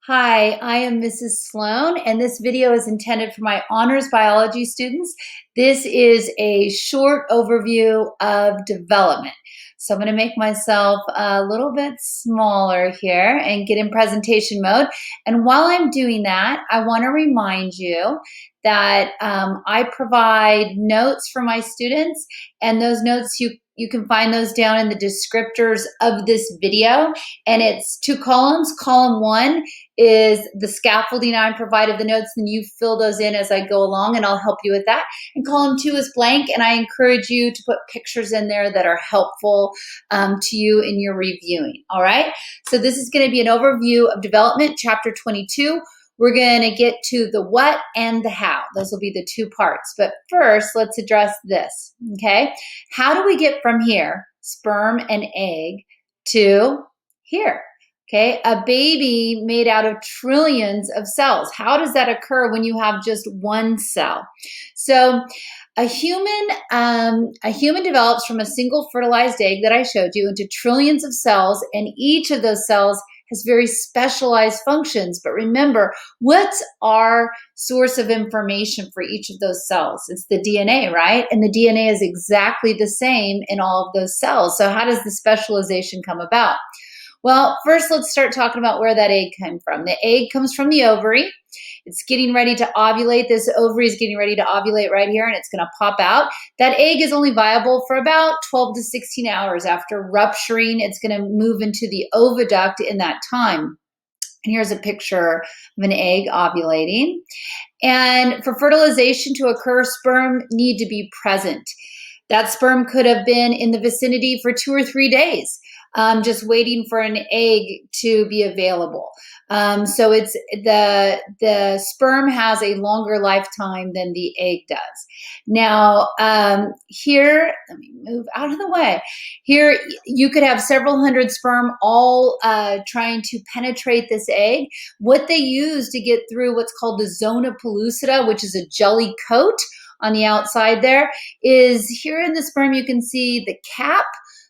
Hi, I am Mrs. Sloan, and this video is intended for my honors biology students. This is a short overview of development. So I'm going to make myself a little bit smaller here and get in presentation mode. And while I'm doing that, I want to remind you that I provide notes for my students, and those notes you can find those down in the descriptors of this video. And it's two columns. Column one is the scaffolding I provided the notes, and you fill those in as I go along, and I'll help you with that. And column two is blank, and I encourage you to put pictures in there that are helpful to you in your reviewing. All right, so this is going to be an overview of development, chapter 22. We're going to get to the what and the how. Those will be the two parts. But first, let's address this, okay? How do we get from here, sperm and egg, to here? Okay, a baby made out of trillions of cells. How does that occur when you have just one cell? So a human develops from a single fertilized egg that I showed you into trillions of cells, and each of those cells has very specialized functions. But remember, what's our source of information for each of those cells? It's the DNA, right? And the DNA is exactly the same in all of those cells. So how does the specialization come about? Well, first let's start talking about where that egg came from. The egg comes from the ovary. It's getting ready to ovulate. This ovary is getting ready to ovulate right here, and it's going to pop out. That egg is only viable for about 12 to 16 hours. After rupturing, it's going to move into the oviduct in that time. And here's a picture of an egg ovulating. And for fertilization to occur, sperm need to be present. That sperm could have been in the vicinity for 2 or 3 days, just waiting for an egg to be available. So it's the sperm has a longer lifetime than the egg does. Now, here, let me move out of the way. Here, you could have several hundred sperm all trying to penetrate this egg. What they use to get through what's called the zona pellucida, which is a jelly coat on the outside there, is here in the sperm you can see the cap.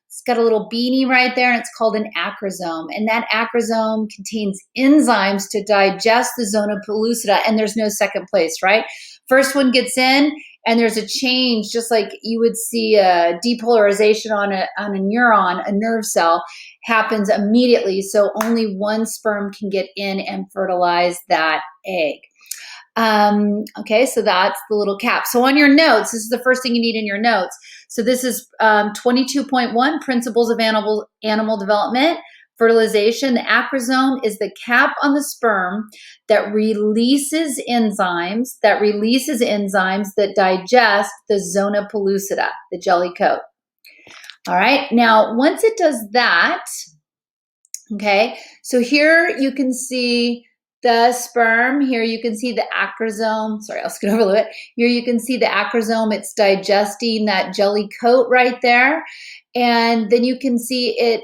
It's got a little beanie right there, and it's called an acrosome. And that acrosome contains enzymes to digest the zona pellucida, and there's no second place, right? First one gets in, and there's a change, just like you would see a depolarization on a neuron, a nerve cell, happens immediately. So only one sperm can get in and fertilize that egg. Okay, so that's the little cap. So on your notes, this is the first thing you need in your notes. So this is 22.1, Principles of Animal Development, Fertilization. The acrosome is the cap on the sperm that releases enzymes that digest the zona pellucida, the jelly coat. All right, now once it does that, okay, so here you can see the sperm. Here you can see the acrosome. Sorry, I'll scoot over a little bit. Here you can see the acrosome. It's digesting that jelly coat right there. And then you can see it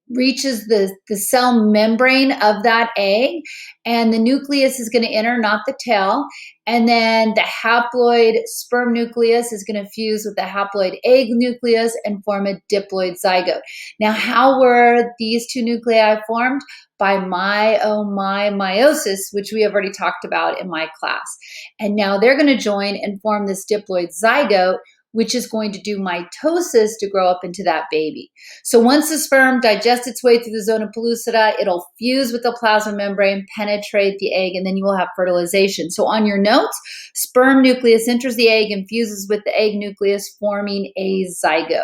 reaches the cell membrane of that egg, and the nucleus is going to enter, not the tail. And then the haploid sperm nucleus is going to fuse with the haploid egg nucleus and form a diploid zygote. Now, how were these two nuclei formed? By meiosis, which we have already talked about in my class. And now they're going to join and form this diploid zygote, which is going to do mitosis to grow up into that baby. So once the sperm digests its way through the zona pellucida, it'll fuse with the plasma membrane, penetrate the egg, and then you will have fertilization. So on your notes, sperm nucleus enters the egg and fuses with the egg nucleus, forming a zygote.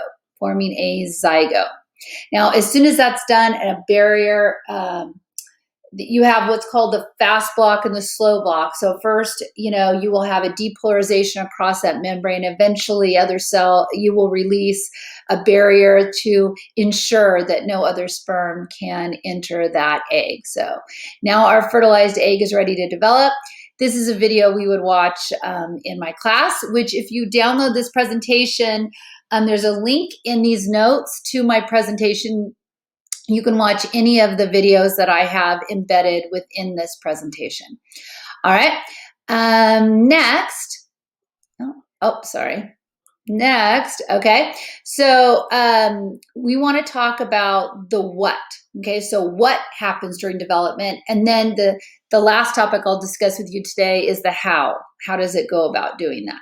Now, as soon as that's done, a barrier, you have what's called the fast block and the slow block. So first, you will have a depolarization across that membrane. Eventually, you will release a barrier to ensure that no other sperm can enter that egg. So now our fertilized egg is ready to develop. This is a video we would watch in my class, which if you download this presentation, there's a link in these notes to my presentation. You can watch any of the videos that I have embedded within this presentation. All right. Next. Sorry. Next, okay, so we want to talk about the what. Okay, so what happens during development, and then the last topic I'll discuss with you today is the how. How does it go about doing that?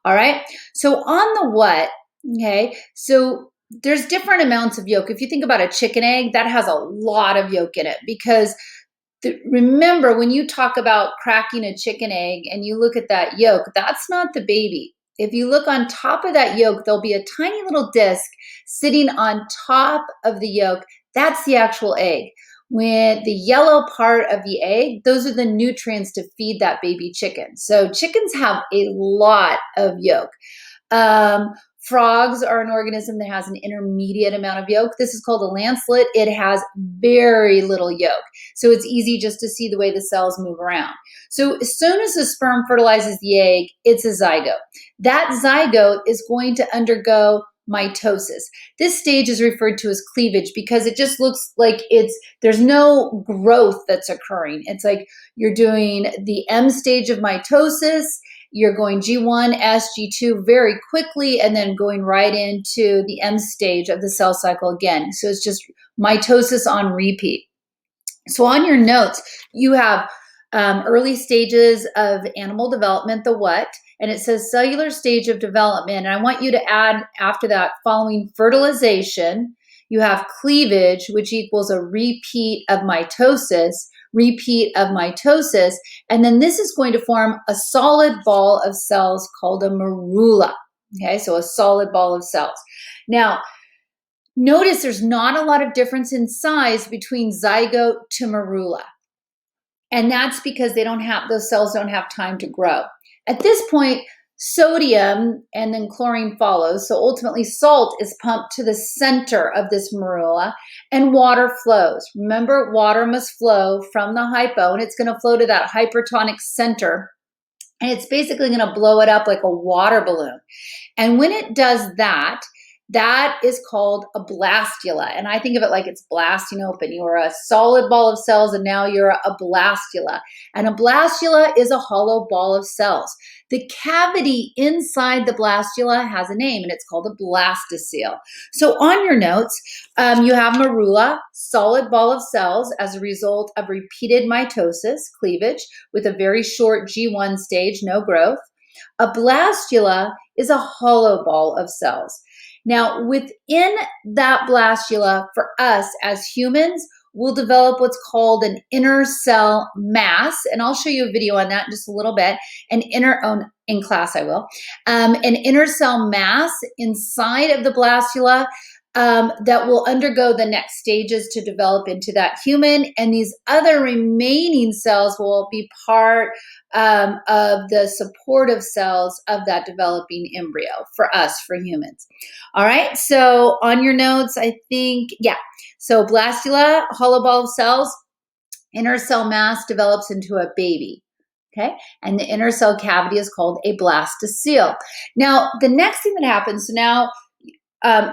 All right. So on the what, okay, so there's different amounts of yolk. If you think about a chicken egg, that has a lot of yolk in it because remember, when you talk about cracking a chicken egg and you look at that yolk, that's not the baby. If you look on top of that yolk, there'll be a tiny little disc sitting on top of the yolk. That's the actual egg. When the yellow part of the egg, those are the nutrients to feed that baby chicken. So chickens have a lot of yolk. Frogs are an organism that has an intermediate amount of yolk. This is called a lancelet. It has very little yolk. So it's easy just to see the way the cells move around. So as soon as the sperm fertilizes the egg, it's a zygote. That zygote is going to undergo mitosis. This stage is referred to as cleavage because it just looks like there's no growth that's occurring. It's like you're doing the M stage of mitosis. You're going G1, S, G2 very quickly, and then going right into the M stage of the cell cycle again. So it's just mitosis on repeat. So on your notes, you have early stages of animal development, the what, and it says cellular stage of development. And I want you to add after that, following fertilization, you have cleavage, which equals a repeat of mitosis, and then this is going to form a solid ball of cells called a morula. Okay, so a solid ball of cells. Now, notice there's not a lot of difference in size between zygote to morula. And that's because those cells don't have time to grow. At this point, sodium and then chlorine follows. So ultimately salt is pumped to the center of this morula and water flows. Remember, water must flow from the hypo and it's going to flow to that hypertonic center. And it's basically going to blow it up like a water balloon. And when it does that, that is called a blastula. And I think of it like it's blasting open. You are a solid ball of cells and now you're a blastula. And a blastula is a hollow ball of cells. The cavity inside the blastula has a name and it's called a blastocele. So on your notes, you have morula, solid ball of cells as a result of repeated mitosis, cleavage, with a very short G1 stage, no growth. A blastula is a hollow ball of cells. Now, within that blastula, for us as humans, we'll develop what's called an inner cell mass, and I'll show you a video on that in just a little bit. In class I will. An inner cell mass inside of the blastula that will undergo the next stages to develop into that human, and these other remaining cells will be part of the supportive cells of that developing embryo for us, for humans. All right, so on your notes, I think, yeah. So blastula, hollow ball of cells, inner cell mass develops into a baby. Okay, and the inner cell cavity is called a blastocele. Now, the next thing that happens, so now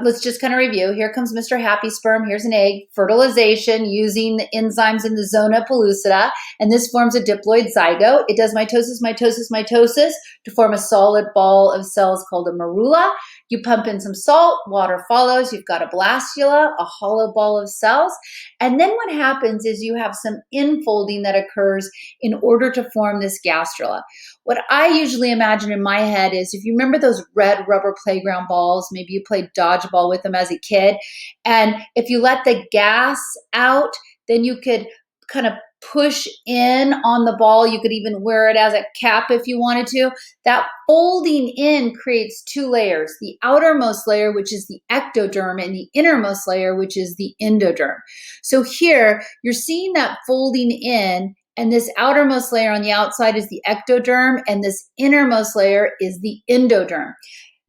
let's just kind of review. Here comes Mr. Happy Sperm. Here's an egg. Fertilization using the enzymes in the zona pellucida, and this forms a diploid zygote. It does mitosis to form a solid ball of cells called a morula. You pump in some salt, water follows. You've got a blastula, a hollow ball of cells. And then what happens is you have some infolding that occurs in order to form this gastrula. What I usually imagine in my head is, if you remember those red rubber playground balls, maybe you played dodgeball with them as a kid, and if you let the gas out, then you could kind of push in on the ball. You could even wear it as a cap if you wanted to. That folding in creates two layers, the outermost layer, which is the ectoderm, and the innermost layer, which is the endoderm. So here you're seeing that folding in, and this outermost layer on the outside is the ectoderm, and this innermost layer is the endoderm.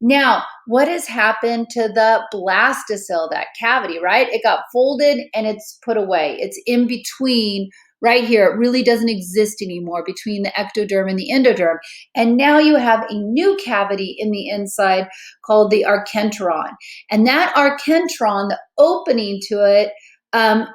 Now, what has happened to the blastocele, that cavity, right? It got folded and it's put away. It's in between right here. It really doesn't exist anymore between the ectoderm and the endoderm. And now you have a new cavity in the inside called the archenteron. And that archenteron, the opening to it,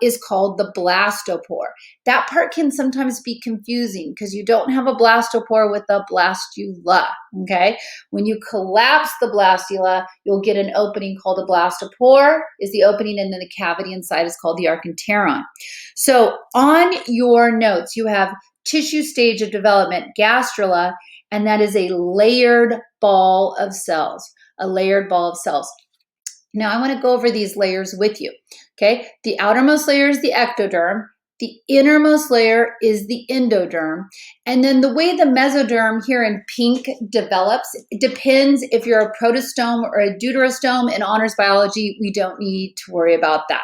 is called the blastopore. That part can sometimes be confusing because you don't have a blastopore with a blastula, okay? When you collapse the blastula, you'll get an opening called a blastopore is the opening, and then the cavity inside is called the archenteron. So on your notes, you have tissue stage of development, gastrula, and that is a layered ball of cells, a layered ball of cells. Now I want to go over these layers with you, okay? The outermost layer is the ectoderm. The innermost layer is the endoderm. And then the way the mesoderm here in pink develops, it depends if you're a protostome or a deuterostome. In honors biology, we don't need to worry about that.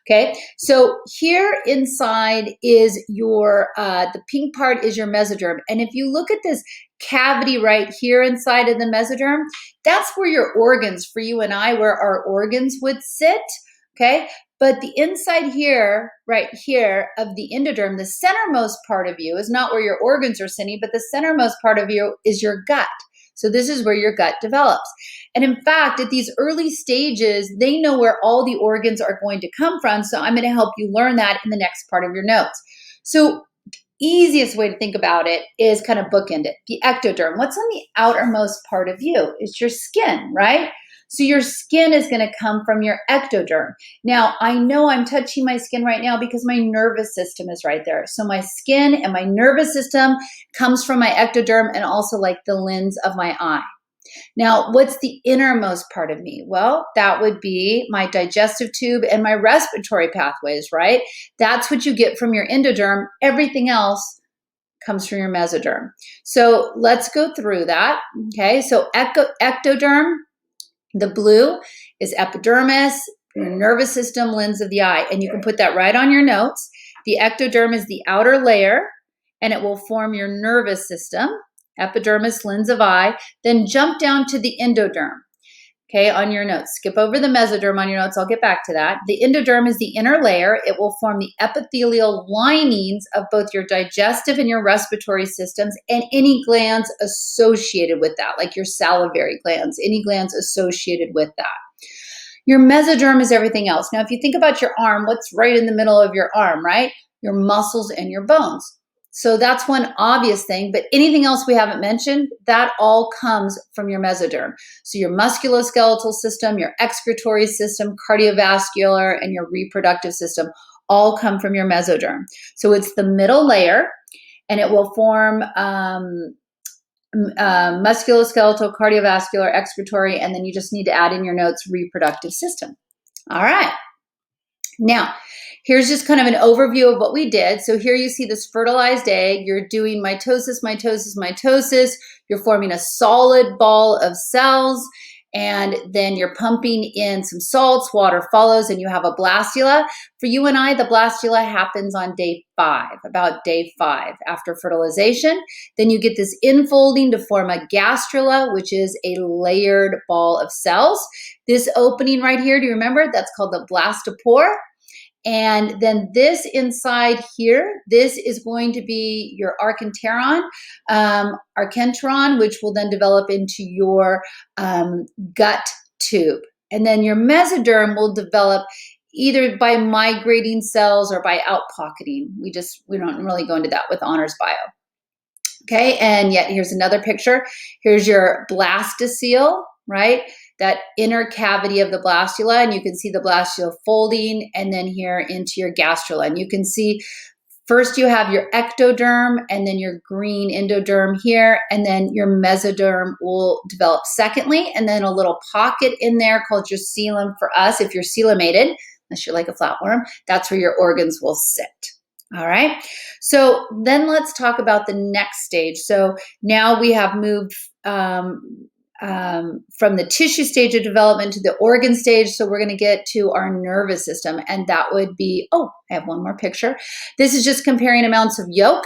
Okay, so here inside is your, the pink part is your mesoderm. And if you look at this cavity right here inside of the mesoderm, that's where your organs, for you and I, where our organs would sit, okay? But the inside here, right here of the endoderm, the centermost part of you is not where your organs are sitting, but the centermost part of you is your gut. So this is where your gut develops. And in fact, at these early stages, they know where all the organs are going to come from. So I'm going to help you learn that in the next part of your notes. So easiest way to think about it is kind of bookend it. The ectoderm, what's on the outermost part of you? It's your skin, right? So your skin is going to come from your ectoderm. Now, I know I'm touching my skin right now because my nervous system is right there. So my skin and my nervous system comes from my ectoderm and also like the lens of my eye. Now, what's the innermost part of me? Well, that would be my digestive tube and my respiratory pathways, right? That's what you get from your endoderm. Everything else comes from your mesoderm. So let's go through that. Okay, so ectoderm, the blue is epidermis, your nervous system, lens of the eye. And you can put that right on your notes. The ectoderm is the outer layer, and it will form your nervous system, epidermis, lens of eye. Then jump down to the endoderm, okay, on your notes. Skip over the mesoderm on your notes. I'll get back to that. The endoderm is the inner layer. It will form the epithelial linings of both your digestive and your respiratory systems and any glands associated with that, like your salivary glands, any glands associated with that. Your mesoderm is everything else. Now, if you think about your arm, what's right in the middle of your arm, right? Your muscles and your bones. So that's one obvious thing, but anything else we haven't mentioned, that all comes from your mesoderm. So your musculoskeletal system, your excretory system, cardiovascular, and your reproductive system all come from your mesoderm. So it's the middle layer, and it will form musculoskeletal, cardiovascular, excretory, and then you just need to add in your notes, reproductive system. All right. Now, here's just kind of an overview of what we did. So here you see this fertilized egg. You're doing mitosis, mitosis, mitosis. You're forming a solid ball of cells, and then you're pumping in some salts, water follows, and you have a blastula. For you and I, the blastula happens on day 5, about day 5 after fertilization. Then you get this infolding to form a gastrula, which is a layered ball of cells. This opening right here, do you remember? That's called the blastopore. And then this inside here, this is going to be your archenteron, which will then develop into your gut tube. And then your mesoderm will develop either by migrating cells or by outpocketing. We don't really go into that with honors bio. Okay, and yet here's another picture. Here's your blastocele, right? That inner cavity of the blastula, and you can see the blastula folding, and then here into your gastrula. And you can see first you have your ectoderm, and then your green endoderm here, and then your mesoderm will develop secondly, and then a little pocket in there called your coelom for us. If you're coelomated, unless you're like a flatworm, that's where your organs will sit. All right, so then let's talk about the next stage. So now we have moved from the tissue stage of development to the organ stage. So we're going to get to our nervous system, and that would be, I have one more picture. This is just comparing amounts of yolk.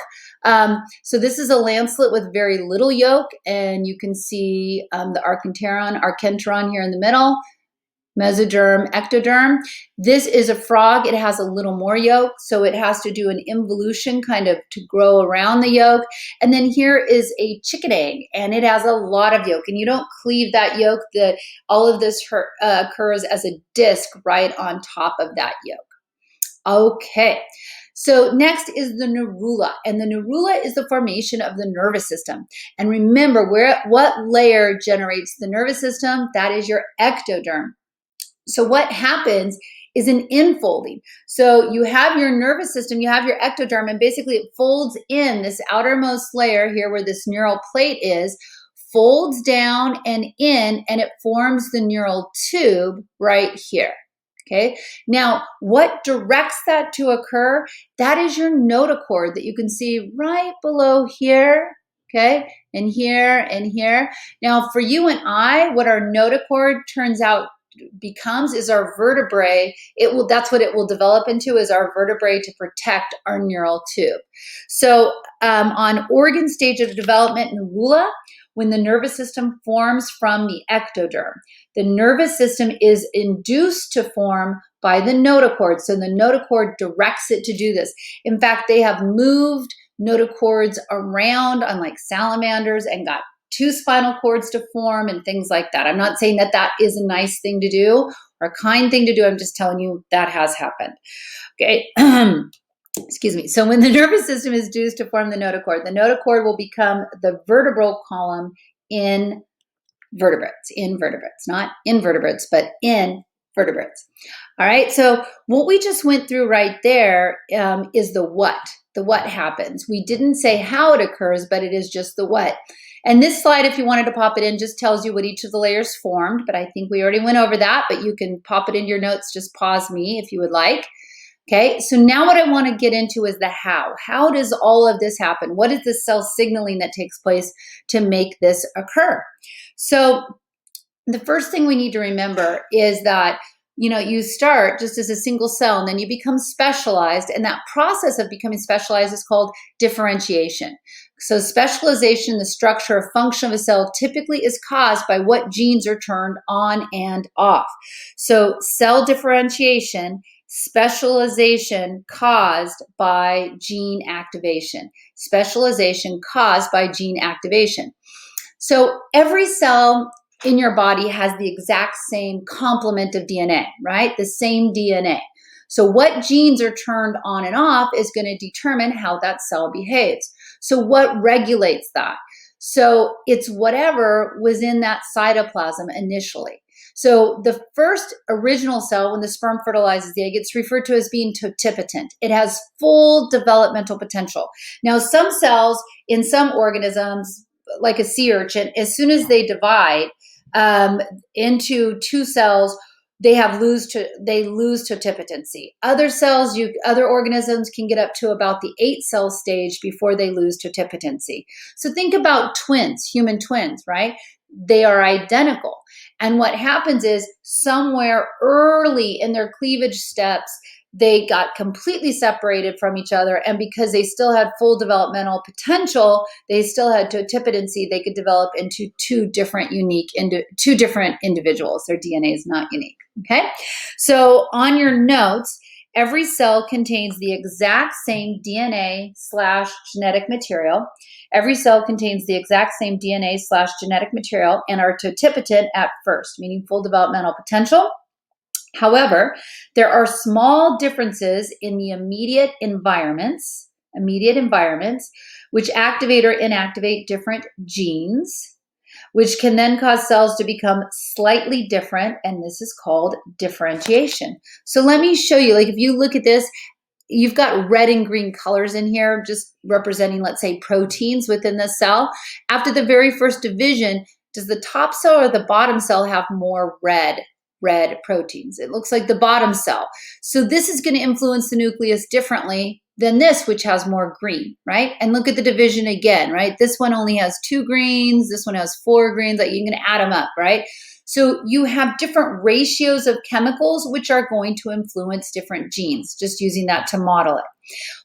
So this is a lancelet with very little yolk, and you can see the archenteron here in the middle, mesoderm, ectoderm. This is a frog. It has a little more yolk, so it has to do an involution kind of to grow around the yolk. And then here is a chicken egg, and it has a lot of yolk, and you don't cleave that yolk. All of this occurs as a disc right on top of that yolk. Okay. So next is the neurula, and the neurula is the formation of the nervous system. And remember, what layer generates the nervous system? That is your ectoderm. So what happens is an infolding. So you have your nervous system, you have your ectoderm, and basically it folds in this outermost layer here where this neural plate is, folds down and in, and it forms the neural tube right here. Okay, now what directs that to occur? That is your notochord that you can see right below here, okay, and here and here. Now for you and I, what our notochord turns out becomes is our vertebrae. That's what it will develop into, is our vertebrae to protect our neural tube. So on organ stage of development, neurula, when the nervous system forms from the ectoderm. The nervous system is induced to form by the notochord. So the notochord directs it to do this. In fact, they have moved notochords around on like salamanders and got 2 spinal cords to form and things like that. I'm not saying that that is a nice thing to do or a kind thing to do. I'm just telling you that has happened. Okay. Excuse me. So when the nervous system is induced to form the notochord will become the vertebral column in vertebrates, not invertebrates, but in vertebrates. All right. So what we just went through right there is the what happens. We didn't say how it occurs, but it is just the what. And this slide, if you wanted to pop it in, just tells you what each of the layers formed, but I think we already went over that, but you can pop it in your notes. Just pause me if you would like. Okay, so now what I want to get into is the how. How does all of this happen? What is the cell signaling that takes place to make this occur? So the first thing we need to remember is that, you start just as a single cell and then you become specialized, and that process of becoming specialized is called differentiation. So specialization in the structure or function of a cell typically is caused by what genes are turned on and off. So cell differentiation, specialization caused by gene activation. Specialization caused by gene activation. So every cell in your body has the exact same complement of DNA, right? The same DNA. So what genes are turned on and off is going to determine how that cell behaves. So what regulates that? So it's whatever was in that cytoplasm initially. So the first original cell, when the sperm fertilizes the egg, it's referred to as being totipotent. It has full developmental potential. Now, some cells in some organisms, like a sea urchin, as soon as they divide into 2 cells, they lose totipotency. Other cells, other organisms can get up to about the 8-cell stage before they lose totipotency. So think about twins, human twins, right? They are identical. And what happens is somewhere early in their cleavage steps, they got completely separated from each other. And because they still had full developmental potential, they still had totipotency, they could develop into 2 different individuals. Their DNA is not unique. Okay. So on your notes, every cell contains the exact same DNA/genetic material. Every cell contains the exact same DNA/genetic material and are totipotent at first, meaning full developmental potential. However, there are small differences in the immediate environments, which activate or inactivate different genes, which can then cause cells to become slightly different, and this is called differentiation. So let me show you, like if you look at this, you've got red and green colors in here, just representing, let's say, proteins within the cell. After the very first division, does the top cell or the bottom cell have more red proteins? It looks like the bottom cell. So this is going to influence the nucleus differently than this, which has more green, right? And look at the division again, right? This one only has 2 greens. This one has 4 greens. Like, you're going to add them up, right? So you have different ratios of chemicals, which are going to influence different genes, just using that to model it.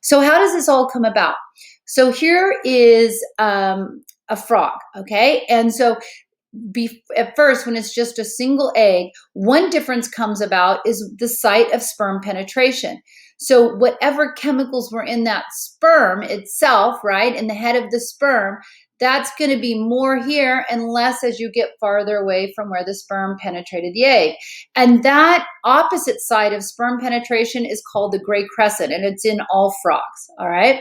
So how does this all come about? So here is a frog, okay? And so at first, when it's just a single egg, one difference comes about is the site of sperm penetration. So whatever chemicals were in that sperm itself, right, in the head of the sperm, that's going to be more here and less as you get farther away from where the sperm penetrated the egg. And that opposite side of sperm penetration is called the gray crescent, and it's in all frogs, all right,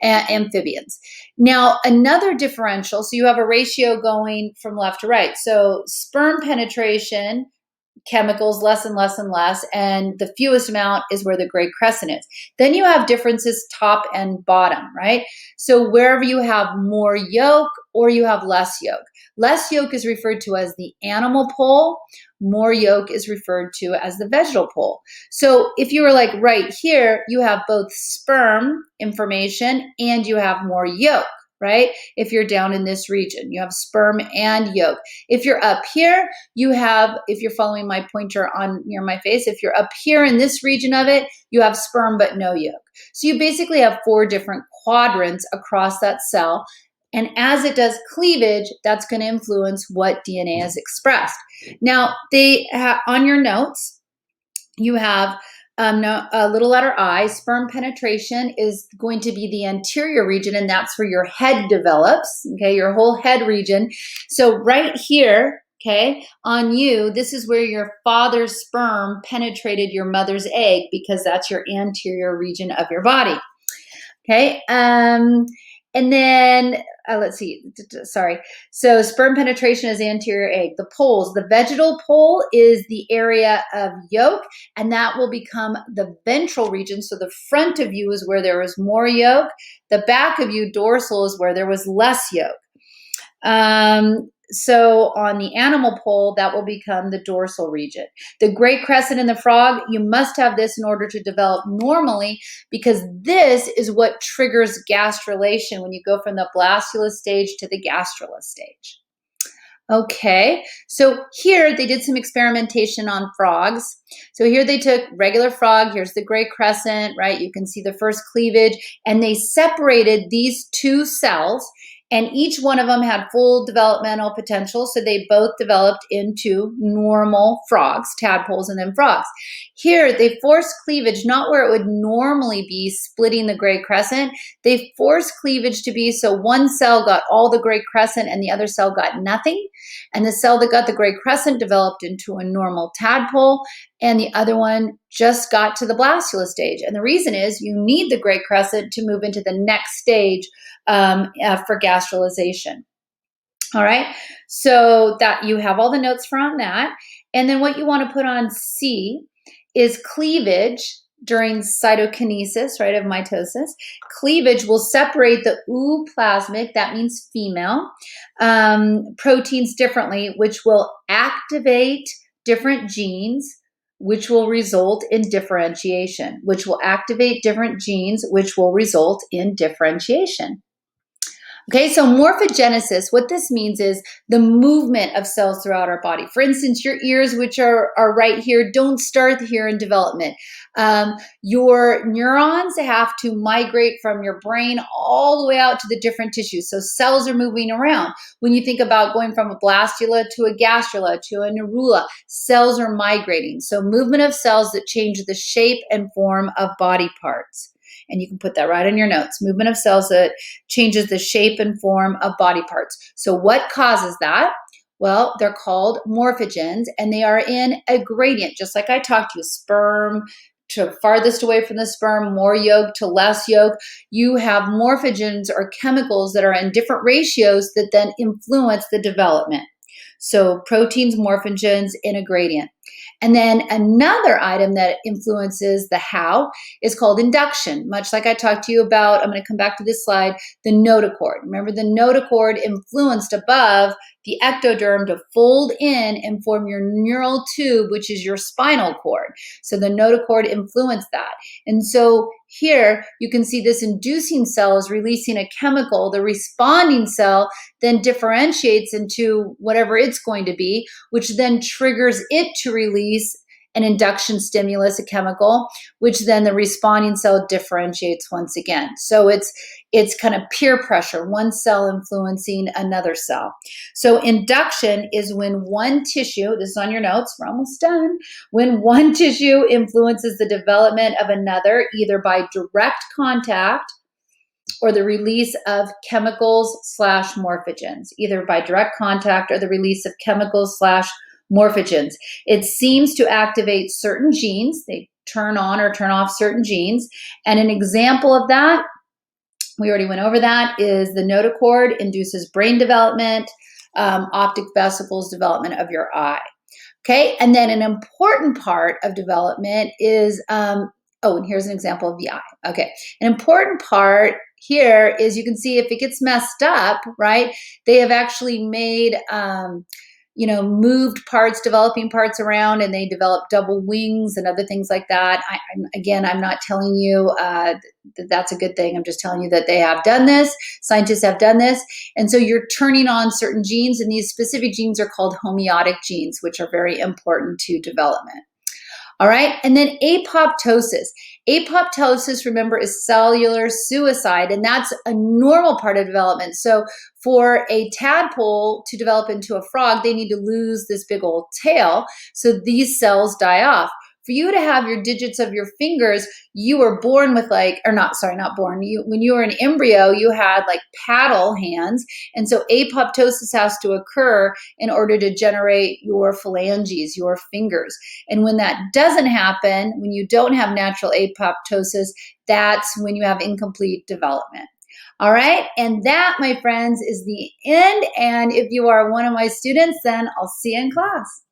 amphibians. Now, another differential, so you have a ratio going from left to right. So sperm penetration, chemicals less and less and less, and the fewest amount is where the gray crescent is. Then you have differences top and bottom, right? So wherever you have more yolk or you have less yolk is referred to as the animal pole, more yolk is referred to as the vegetal pole. So if you were like right here, you have both sperm information and you have more yolk, right? If you're down in this region, you have sperm and yolk. If you're up here, you have, if you're following my pointer on near my face, if you're up here in this region of it, you have sperm but no yolk. So you basically have 4 different quadrants across that cell. And as it does cleavage, that's going to influence what DNA is expressed. Now, on your notes, you have a little letter I. Sperm penetration is going to be the anterior region, and that's where your head develops, okay, your whole head region. So right here, okay, on you, this is where your father's sperm penetrated your mother's egg, because that's your anterior region of your body. Okay, and then let's see, sorry. So sperm penetration is anterior egg. The poles, the vegetal pole is the area of yolk, and that will become the ventral region. So the front of you is where there was more yolk. The back of you, dorsal, is where there was less yolk. So on the animal pole, that will become the dorsal region. The gray crescent in the frog, you must have this in order to develop normally, because this is what triggers gastrulation when you go from the blastula stage to the gastrula stage. Okay, so here they did some experimentation on frogs. So here they took regular frog, here's the gray crescent, right? You can see the first cleavage, and they separated these 2 cells, and each one of them had full developmental potential, so they both developed into normal frogs, tadpoles, and then frogs. Here, they forced cleavage not where it would normally be, splitting the gray crescent. They forced cleavage to be so one cell got all the gray crescent and the other cell got nothing, and the cell that got the gray crescent developed into a normal tadpole, and the other one just got to the blastula stage. And the reason is you need the gray crescent to move into the next stage for gastrulation. All right, so that you have all the notes for on that. And then what you want to put on C is cleavage during cytokinesis, right, of mitosis. Cleavage will separate the ooplasmic, that means female, proteins differently, which will activate different genes, which will result in differentiation, which will activate different genes, which will result in differentiation. Okay, so morphogenesis, what this means is the movement of cells throughout our body. For instance, your ears, which are right here, don't start here in development. Your neurons have to migrate from your brain all the way out to the different tissues. So cells are moving around. When you think about going from a blastula to a gastrula to a neurula, cells are migrating. So movement of cells that change the shape and form of body parts. And you can put that right in your notes. Movement of cells that changes the shape and form of body parts. So what causes that? Well, they're called morphogens, and they are in a gradient, just like I talked to you, sperm to farthest away from the sperm, more yolk to less yolk. You have morphogens or chemicals that are in different ratios that then influence the development. So proteins, morphogens in a gradient. And then another item that influences the how is called induction. Much like I talked to you about, I'm going to come back to this slide, the notochord. Remember, the notochord influenced above the ectoderm to fold in and form your neural tube, which is your spinal cord. So the notochord influenced that. And so here you can see this inducing cell is releasing a chemical. The responding cell then differentiates into whatever it's going to be, which then triggers it to release an induction stimulus, a chemical, which then the responding cell differentiates once again. So it's kind of peer pressure, one cell influencing another cell. So induction is when one tissue, this is on your notes, we're almost done, when one tissue influences the development of another, either by direct contact or the release of chemicals slash morphogens, either by direct contact or the release of chemicals slash morphogens. It seems to activate certain genes. They turn on or turn off certain genes. And an example of that, we already went over that, is the notochord induces brain development, optic vesicles development of your eye. Okay, and then an important part of development is, and here's an example of the eye. Okay, an important part here is you can see if it gets messed up, right, they have actually made, moved parts, developing parts around, and they develop double wings and other things like that. I'm not telling you that that's a good thing. I'm just telling you that they have done this. Scientists have done this. And so you're turning on certain genes, and these specific genes are called homeotic genes, which are very important to development. All right, and then apoptosis. Apoptosis, remember, is cellular suicide, and that's a normal part of development. So for a tadpole to develop into a frog, they need to lose this big old tail, so these cells die off. For you to have your digits of your fingers, you were born with not born. When you were an embryo, you had like paddle hands. And so apoptosis has to occur in order to generate your phalanges, your fingers. And when that doesn't happen, when you don't have natural apoptosis, that's when you have incomplete development. All right. And that, my friends, is the end. And if you are one of my students, then I'll see you in class.